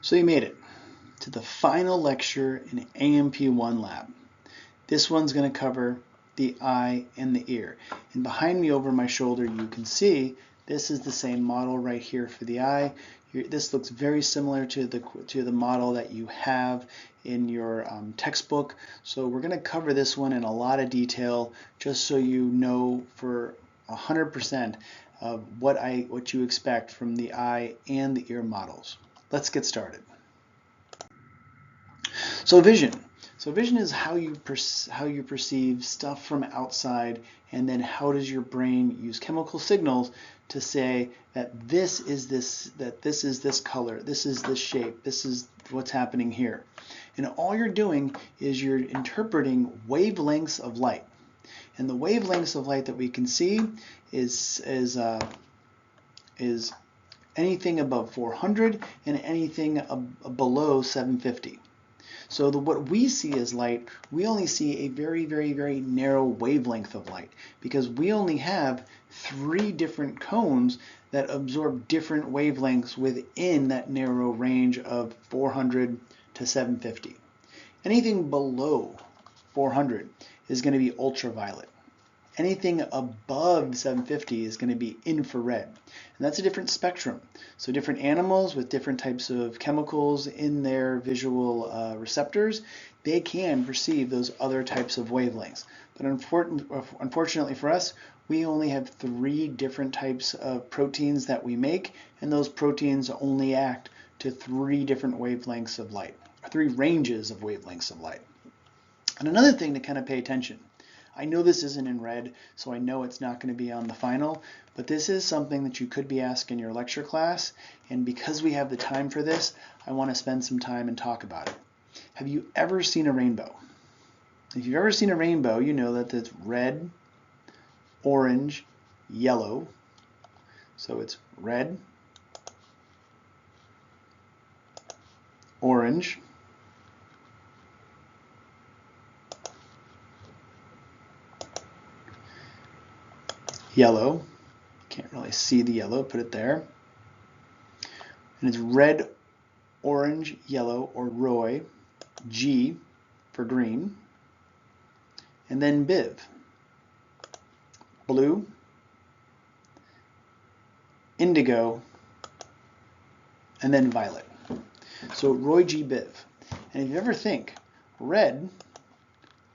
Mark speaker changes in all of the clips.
Speaker 1: So you made it to the final lecture in AMP1 lab. This one's going to cover the eye and the ear. And behind me over my shoulder you can see this is the same model right here for the eye. This looks very similar to the model that you have in your textbook. So we're going to cover this one in a lot of detail just so you know for 100% of what you expect from the eye and the ear models. Let's get started. So vision. So vision is how you perceive stuff from outside, and then how does your brain use chemical signals to say that this is this color, this is this shape, this is what's happening here. And all you're doing is you're interpreting wavelengths of light. And the wavelengths of light that we can see is anything above 400 and anything below 750. So what we see as light, we only see a very, very, very narrow wavelength of light because we only have 3 different cones that absorb different wavelengths within that narrow range of 400 to 750. Anything below 400 is going to be ultraviolet. Anything above 750 is going to be infrared. And that's a different spectrum. So different animals with different types of chemicals in their visual receptors, they can perceive those other types of wavelengths. But unfortunately for us, we only have 3 different types of proteins that we make, and those proteins only act to 3 different wavelengths of light, 3 ranges of wavelengths of light. And another thing to kind of pay attention. I know this isn't in red, so I know it's not going to be on the final, but this is something that you could be asked in your lecture class, and because we have the time for this, I want to spend some time and talk about it. Have you ever seen a rainbow? If you've ever seen a rainbow, you know that it's red, orange, yellow. So it's red, orange, yellow, can't really see the yellow, put it there, and it's red, orange, yellow, or ROY, G for green, and then BIV, blue, indigo, and then violet. So ROY, G, BIV. And if you ever think, red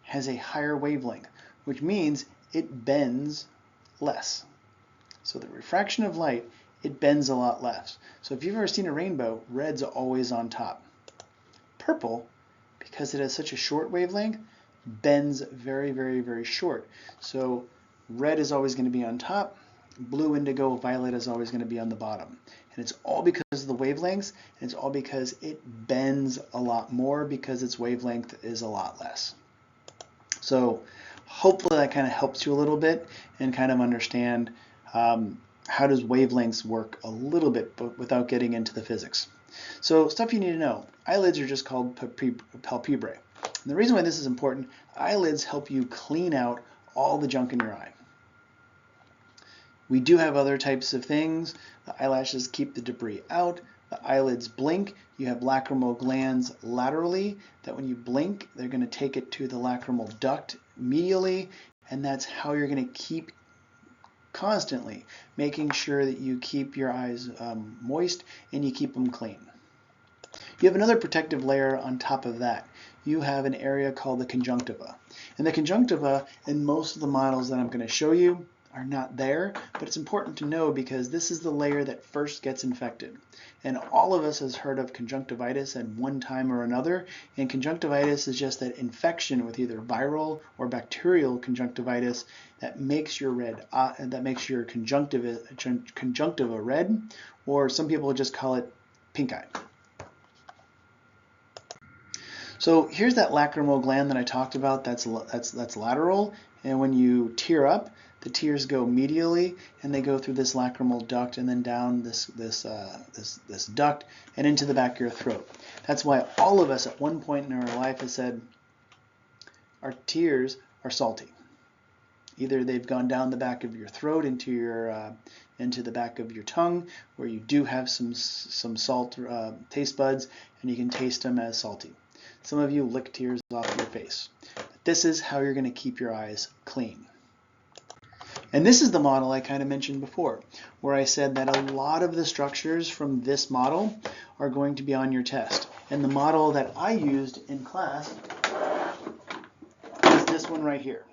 Speaker 1: has a higher wavelength, which means it bends less. So the refraction of light, it bends a lot less. So if you've ever seen a rainbow, red's always on top. Purple, because it has such a short wavelength, bends very, very, very short. So red is always going to be on top, blue, indigo, violet is always going to be on the bottom. And it's all because of the wavelengths, and it's all because it bends a lot more because its wavelength is a lot less. So hopefully that kind of helps you a little bit and kind of understand how does wavelengths work a little bit, but without getting into the physics. So stuff you need to know. Eyelids are just called palpebrae. And the reason why this is important, eyelids help you clean out all the junk in your eye. We do have other types of things. The eyelashes keep the debris out. The eyelids blink. You have lacrimal glands laterally that when you blink, they're going to take it to the lacrimal duct medially, and that's how you're going to keep constantly making sure that you keep your eyes moist and you keep them clean. You have another protective layer on top of that. You have an area called the conjunctiva. And the conjunctiva in most of the models that I'm going to show you are not there, but it's important to know because this is the layer that first gets infected. And all of us has heard of conjunctivitis at one time or another, and conjunctivitis is just that infection with either viral or bacterial conjunctivitis that makes your conjunctiva red, or some people just call it pink eye. So here's that lacrimal gland that I talked about. That's lateral, and when you tear up, the tears go medially, and they go through this lacrimal duct and then down this duct and into the back of your throat. That's why all of us at one point in our life have said our tears are salty. Either they've gone down the back of your throat into your into the back of your tongue where you do have some salt taste buds, and you can taste them as salty. Some of you lick tears off your face. But this is how you're going to keep your eyes clean. And this is the model I kind of mentioned before, where I said that a lot of the structures from this model are going to be on your test. And the model that I used in class is this one right here.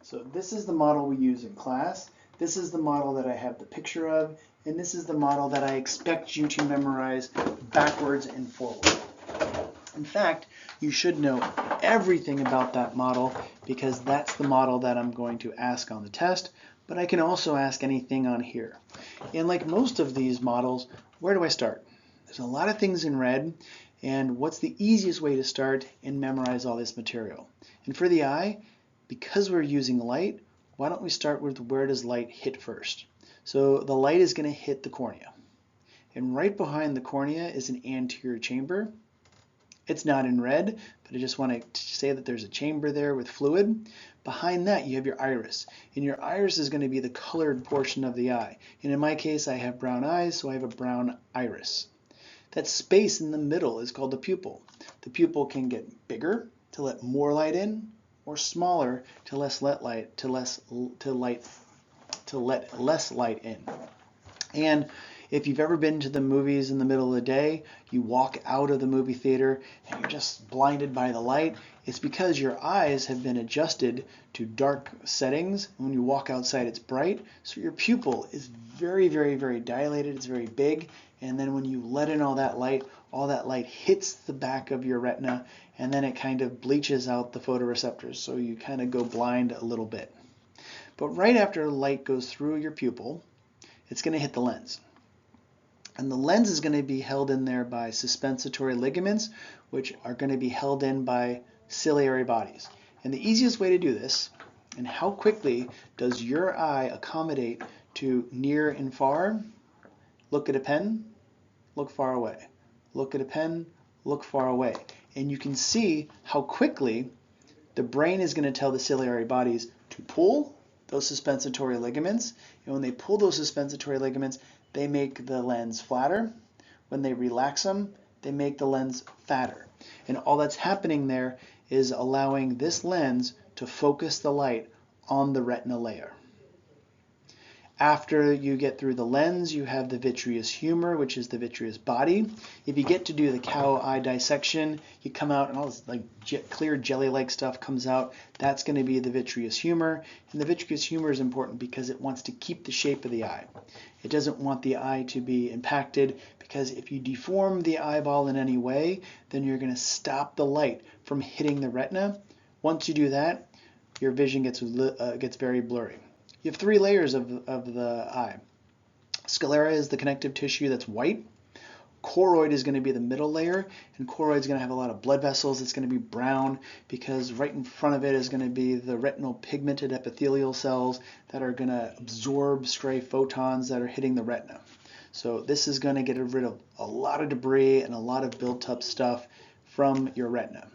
Speaker 1: So this is the model we use in class. This is the model that I have the picture of, and this is the model that I expect you to memorize backwards and forward. In fact, you should know everything about that model because that's the model that I'm going to ask on the test, but I can also ask anything on here. And like most of these models, where do I start? There's a lot of things in red, and what's the easiest way to start and memorize all this material? And for the eye, because we're using light, why don't we start with where does light hit first? So the light is going to hit the cornea. And right behind the cornea is an anterior chamber. It's not in red, but I just want to say that there's a chamber there with fluid. Behind that, you have your iris. And your iris is going to be the colored portion of the eye. And in my case, I have brown eyes, so I have a brown iris. That space in the middle is called the pupil. The pupil can get bigger to let more light in, or smaller to let less light in. And if you've ever been to the movies in the middle of the day, you walk out of the movie theater and you're just blinded by the light, it's because your eyes have been adjusted to dark settings. When you walk outside, it's bright. So your pupil is very, very, very dilated. It's very big. And then when you let in all that light hits the back of your retina, and then it kind of bleaches out the photoreceptors. So you kind of go blind a little bit. But right after light goes through your pupil, it's going to hit the lens. And the lens is going to be held in there by suspensory ligaments, which are going to be held in by ciliary bodies. And the easiest way to do this, and how quickly does your eye accommodate to near and far? Look at a pen, look far away. Look at a pen, look far away. And you can see how quickly the brain is going to tell the ciliary bodies to pull those suspensory ligaments. And when they pull those suspensory ligaments, they make the lens flatter. When they relax them, they make the lens fatter. And all that's happening there is allowing this lens to focus the light on the retina layer. After you get through the lens, you have the vitreous humor, which is the vitreous body. If you get to do the cow eye dissection, you come out and all this clear jelly-like stuff comes out. That's going to be the vitreous humor. And the vitreous humor is important because it wants to keep the shape of the eye. It doesn't want the eye to be impacted, because if you deform the eyeball in any way, then you're going to stop the light from hitting the retina. Once you do that, your vision gets very blurry. You have three layers of the eye. Sclera is the connective tissue that's white. Choroid is going to be the middle layer, and choroid is going to have a lot of blood vessels. It's going to be brown because right in front of it is going to be the retinal pigmented epithelial cells that are going to absorb stray photons that are hitting the retina. So this is going to get rid of a lot of debris and a lot of built-up stuff from your retina.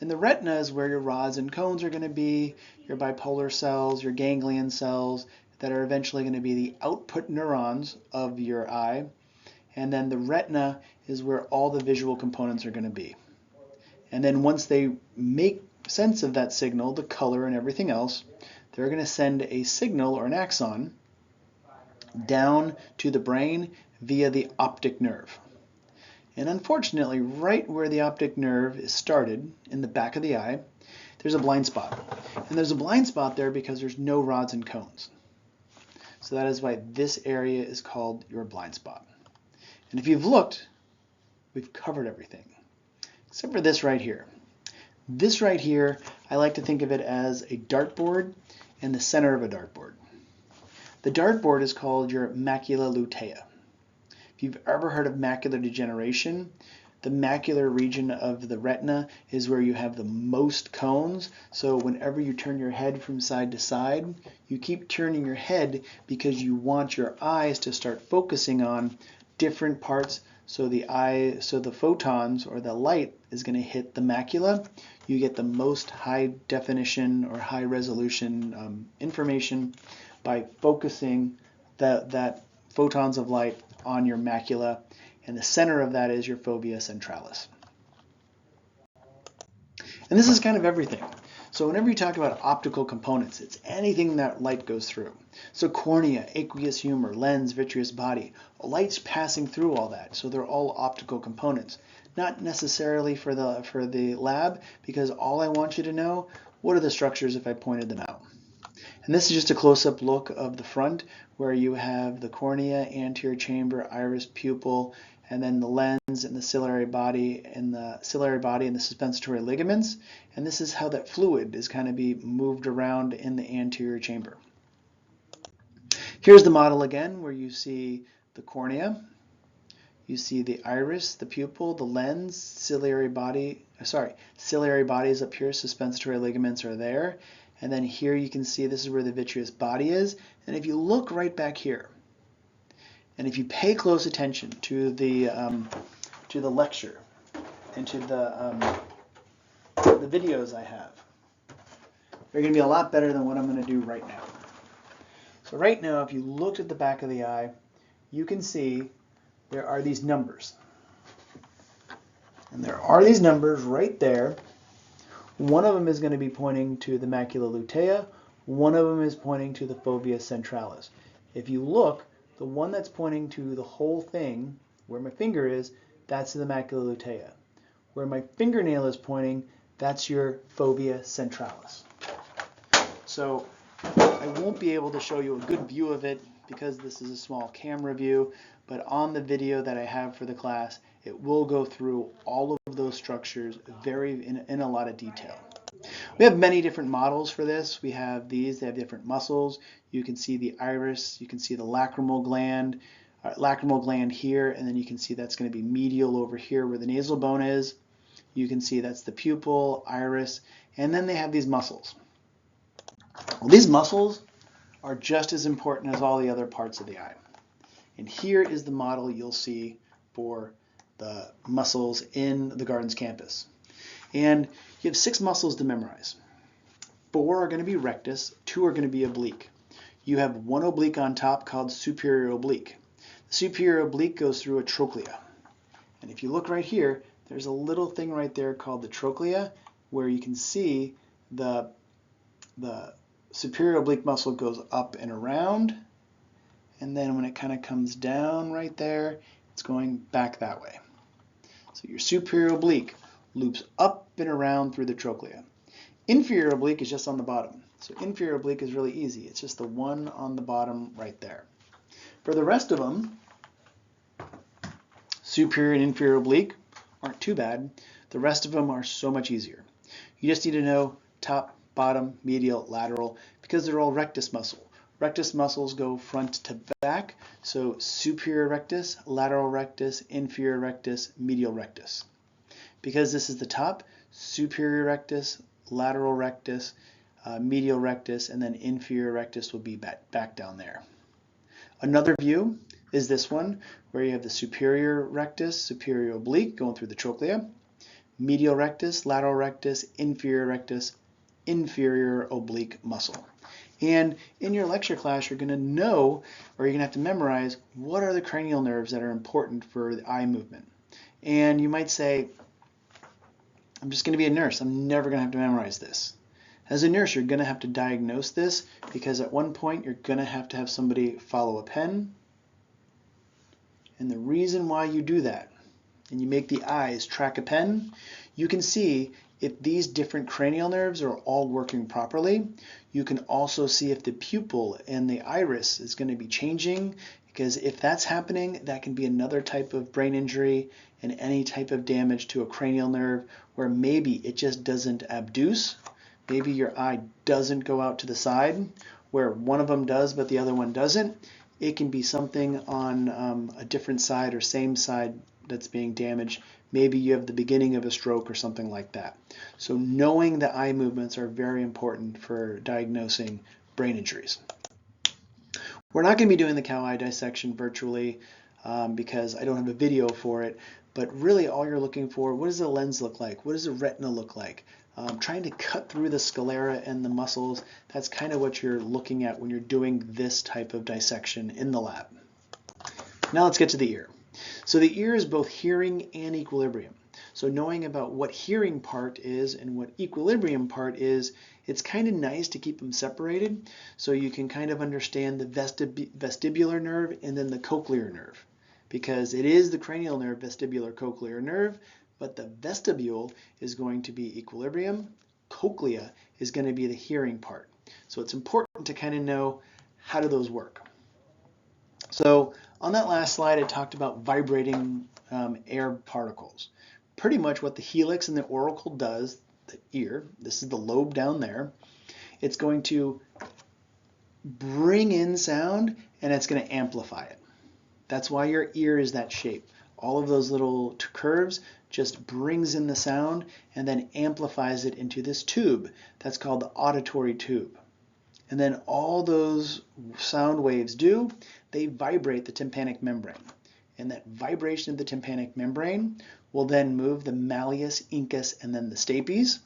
Speaker 1: And the retina is where your rods and cones are going to be, your bipolar cells, your ganglion cells that are eventually going to be the output neurons of your eye. And then the retina is where all the visual components are going to be. And then once they make sense of that signal, the color and everything else, they're going to send a signal or an axon down to the brain via the optic nerve. And unfortunately, right where the optic nerve is started, in the back of the eye, there's a blind spot. And there's a blind spot there because there's no rods and cones. So that is why this area is called your blind spot. And if you've looked, we've covered everything, except for this right here. This right here, I like to think of it as a dartboard and the center of a dartboard. The dartboard is called your macula lutea. If you've ever heard of macular degeneration, the macular region of the retina is where you have the most cones. So whenever you turn your head from side to side, you keep turning your head because you want your eyes to start focusing on different parts. So the photons or the light is going to hit the macula. You get the most high definition or high resolution information by focusing that photons of light on your macula, and the center of that is your fovea centralis. And this is kind of everything. So whenever you talk about optical components, it's anything that light goes through. So cornea, aqueous humor, lens, vitreous body, light's passing through all that. So they're all optical components. Not necessarily for the lab, because all I want you to know, what are the structures if I pointed them out? And this is just a close-up look of the front, where you have the cornea, anterior chamber, iris, pupil, and then the lens and the ciliary body and the suspensory ligaments. And this is how that fluid is kind of be moved around in the anterior chamber. Here's the model again, where you see the cornea, you see the iris, the pupil, the lens, ciliary body is up here, suspensory ligaments are there. And then here you can see this is where the vitreous body is. And if you look right back here, and if you pay close attention to the lecture and to the videos I have, they're going to be a lot better than what I'm going to do right now. So right now, if you looked at the back of the eye, you can see there are these numbers. And there are these numbers right there. One of them is going to be pointing to the macula lutea. One of them is pointing to the fovea centralis. If you look, the one that's pointing to the whole thing, where my finger is, that's the macula lutea. Where my fingernail is pointing, that's your fovea centralis. So I won't be able to show you a good view of it because this is a small camera view, but on the video that I have for the class, it will go through all of those structures in a lot of detail. We have many different models for this. We have these, they have different muscles. You can see the iris, you can see the lacrimal gland here, and then you can see that's going to be medial over here where the nasal bone is. You can see that's the pupil, iris, and then they have these muscles. Well, these muscles are just as important as all the other parts of the eye. And here is the model you'll see for the muscles in the Gardens campus. And you have 6 muscles to memorize. 4 are going to be rectus, 2 are going to be oblique. You have one oblique on top called superior oblique. The superior oblique goes through a trochlea. And if you look right here, there's a little thing right there called the trochlea, where you can see the superior oblique muscle goes up and around, and then when it kind of comes down right there, it's going back that way. So your superior oblique loops up and around through the trochlea. Inferior oblique is just on the bottom. So inferior oblique is really easy. It's just the one on the bottom right there. For the rest of them, superior and inferior oblique aren't too bad. The rest of them are so much easier. You just need to know top, bottom, medial, lateral, because they're all rectus muscle. Rectus muscles go front to back, so superior rectus, lateral rectus, inferior rectus, medial rectus. Because this is the top, superior rectus, lateral rectus, medial rectus, and then inferior rectus will be back down there. Another view is this one, where you have the superior rectus, superior oblique going through the trochlea, medial rectus, lateral rectus, inferior oblique muscle. And in your lecture class, you're going to know, or you're going to have to memorize, what are the cranial nerves that are important for the eye movement. And you might say, I'm just going to be a nurse. I'm never going to have to memorize this. As a nurse, you're going to have to diagnose this, because at one point, you're going to have somebody follow a pen. And the reason why you do that, and you make the eyes track a pen, you can see if these different cranial nerves are all working properly. You can also see if the pupil and the iris is going to be changing, because if that's happening, that can be another type of brain injury and any type of damage to a cranial nerve where maybe it just doesn't abduce. Maybe your eye doesn't go out to the side, where one of them does but the other one doesn't. It can be something on a different side or same side that's being damaged. Maybe you have the beginning of a stroke or something like that. So knowing the eye movements are very important for diagnosing brain injuries. We're not going to be doing the cow eye dissection virtually because I don't have a video for it, but really all you're looking for, what does the lens look like? What does the retina look like? Trying to cut through the sclera and the muscles, that's kind of what you're looking at when you're doing this type of dissection in the lab. Now let's get to the ear. So the ear is both hearing and equilibrium. So knowing about what hearing part is and what equilibrium part is, it's kind of nice to keep them separated so you can kind of understand the vestibular nerve and then the cochlear nerve. Because it is the cranial nerve, vestibular cochlear nerve, but the vestibule is going to be equilibrium. Cochlea is going to be the hearing part. So it's important to kind of know how do those work. So on that last slide, I talked about vibrating air particles. Pretty much what the helix and the auricle does, the ear, this is the lobe down there, it's going to bring in sound and it's going to amplify it. That's why your ear is that shape. All of those little curves just brings in the sound and then amplifies it into this tube. That's called the auditory tube. And then all those sound waves do, they vibrate the tympanic membrane. And that vibration of the tympanic membrane will then move the malleus, incus, and then the stapes.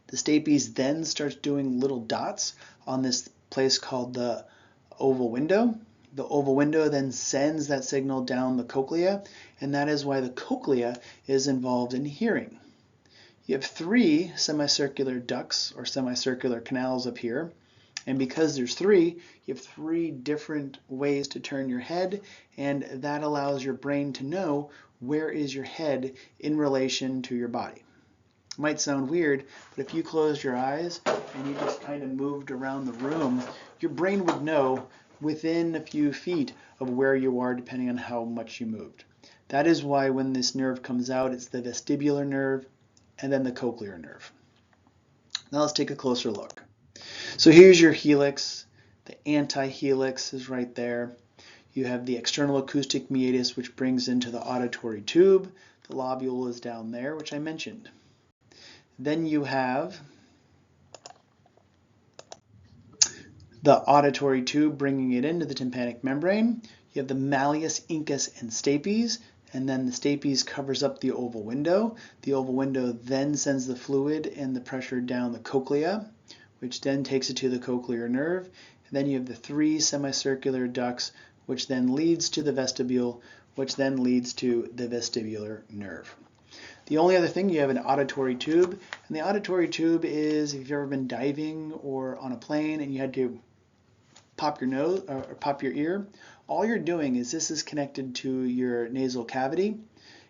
Speaker 1: The stapes then starts doing little dots on this place called the oval window. The oval window then sends that signal down the cochlea, and that is why the cochlea is involved in hearing. You have 3 semicircular ducts or semicircular canals up here, and because there's 3, you have 3 different ways to turn your head, and that allows your brain to know where is your head in relation to your body. It might sound weird, but if you closed your eyes and you just kind of moved around the room, your brain would know within a few feet of where you are depending on how much you moved. That is why when this nerve comes out, it's the vestibular nerve and then the cochlear nerve. Now let's take a closer look. So here's your helix. The antihelix is right there. You have the external acoustic meatus, which brings into the auditory tube. The lobule is down there, which I mentioned. Then you have the auditory tube bringing it into the tympanic membrane. You have the malleus, incus, and stapes, and then the stapes covers up the oval window. The oval window then sends the fluid and the pressure down the cochlea, which then takes it to the cochlear nerve. And then you have the 3 semicircular ducts, which then leads to the vestibule, which then leads to the vestibular nerve. The only other thing, you have an auditory tube, and the auditory tube is, if you've ever been diving or on a plane and you had to pop your nose or pop your ear, all you're doing is this is connected to your nasal cavity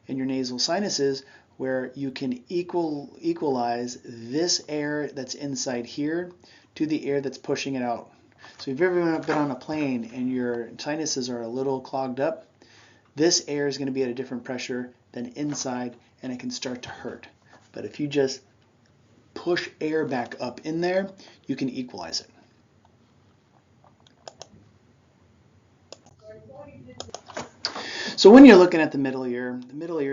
Speaker 1: and your nasal sinuses, where you can equalize this air that's inside here to the air that's pushing it out. So if you've ever been on a plane and your sinuses are a little clogged up, this air is going to be at a different pressure than inside, and it can start to hurt. But if you just push air back up in there, you can equalize it. So when you're looking at the middle ear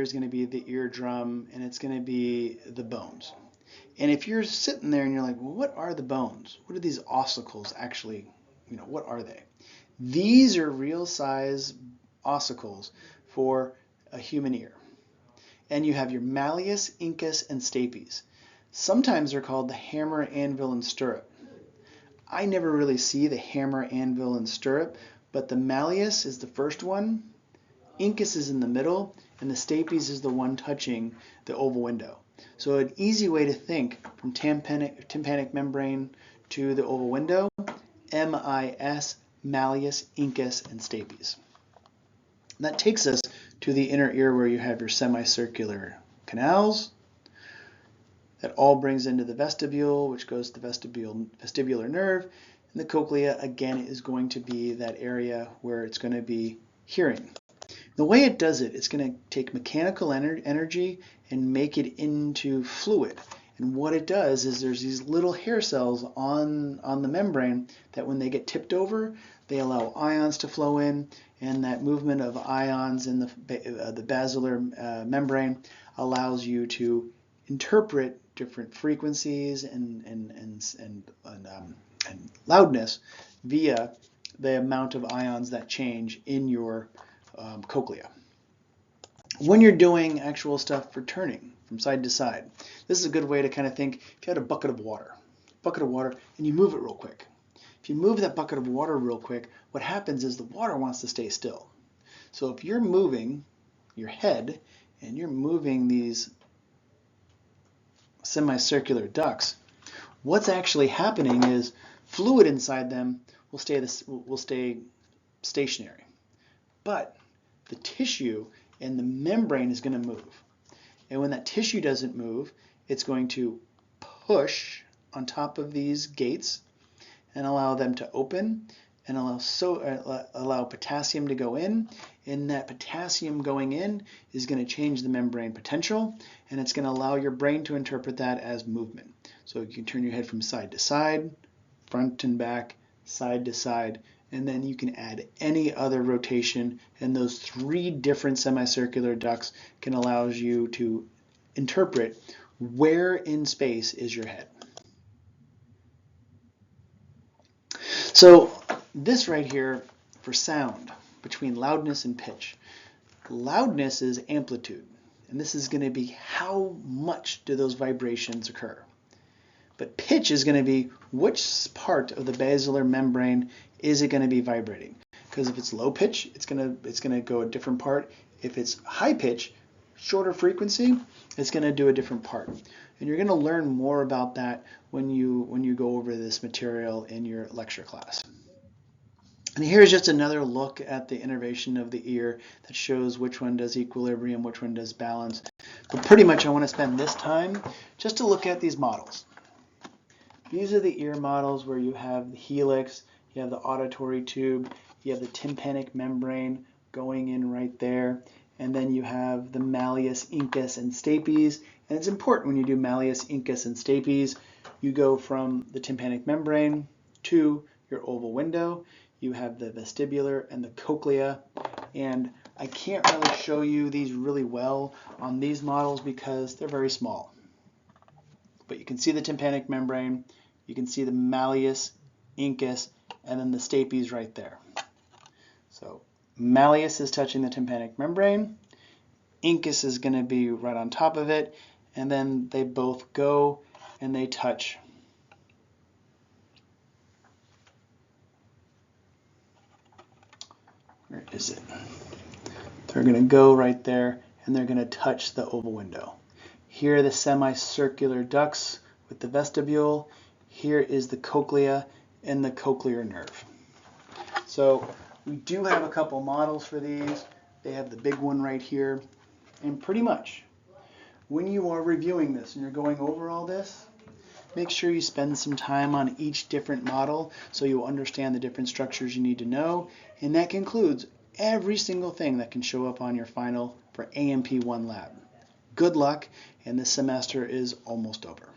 Speaker 1: is going to be the eardrum, and it's going to be the bones. And if you're sitting there and you're like, well, what are the bones? What are these ossicles actually, what are they? These are real size ossicles for a human ear. And you have your malleus, incus, and stapes. Sometimes they're called the hammer, anvil, and stirrup. I never really see the hammer, anvil, and stirrup, but the malleus is the first one, incus is in the middle, and the stapes is the one touching the oval window. So an easy way to think from tympanic membrane to the oval window, MIS, malleus, incus, and stapes. And that takes us to the inner ear, where you have your semicircular canals. That all brings into the vestibule, which goes to the vestibular nerve. And the cochlea, again, is going to be that area where it's going to be hearing. The way it does it, it's going to take mechanical energy and make it into fluid. And what it does is there's these little hair cells on the membrane that when they get tipped over, they allow ions to flow in, and that movement of ions in the basilar membrane allows you to interpret different frequencies and loudness via the amount of ions that change in your cochlea. When you're doing actual stuff for turning from side to side, this is a good way to kind of think. If you had a bucket of water, and you move it real quick. If you move that bucket of water real quick, what happens is the water wants to stay still. So if you're moving your head and you're moving these semicircular ducts, what's actually happening is fluid inside them will stay stationary. But the tissue and the membrane is going to move. And when that tissue doesn't move, it's going to push on top of these gates and allow them to open and allow potassium to go in. And that potassium going in is going to change the membrane potential, and it's going to allow your brain to interpret that as movement. So you can turn your head from side to side, front and back, side to side, and then you can add any other rotation, and those 3 different semicircular ducts can allow you to interpret where in space is your head. So this right here for sound, between loudness and pitch. Loudness is amplitude, and this is going to be how much do those vibrations occur. But pitch is going to be which part of the basilar membrane is it going to be vibrating. Because if it's low pitch, it's going to go a different part. If it's high pitch, shorter frequency, it's going to do a different part. And you're going to learn more about that when you go over this material in your lecture class. And here's just another look at the innervation of the ear that shows which one does equilibrium, which one does balance. But pretty much I want to spend this time just to look at these models. These are the ear models where you have the helix, you have the auditory tube, you have the tympanic membrane going in right there, and then you have the malleus, incus, and stapes. And it's important when you do malleus, incus, and stapes, you go from the tympanic membrane to your oval window. You have the vestibular and the cochlea, and I can't really show you these really well on these models because they're very small. But you can see the tympanic membrane, you can see the malleus, incus, and then the stapes right there. So malleus is touching the tympanic membrane, incus is going to be right on top of it, and then they both go and they touch. Where is it? They're going to go right there and they're going to touch the oval window. Here are the semicircular ducts with the vestibule. Here is the cochlea and the cochlear nerve. So we do have a couple models for these. They have the big one right here. And pretty much when you are reviewing this and you're going over all this, make sure you spend some time on each different model so you'll understand the different structures you need to know. And that concludes every single thing that can show up on your final for AMP1 lab. Good luck, and this semester is almost over.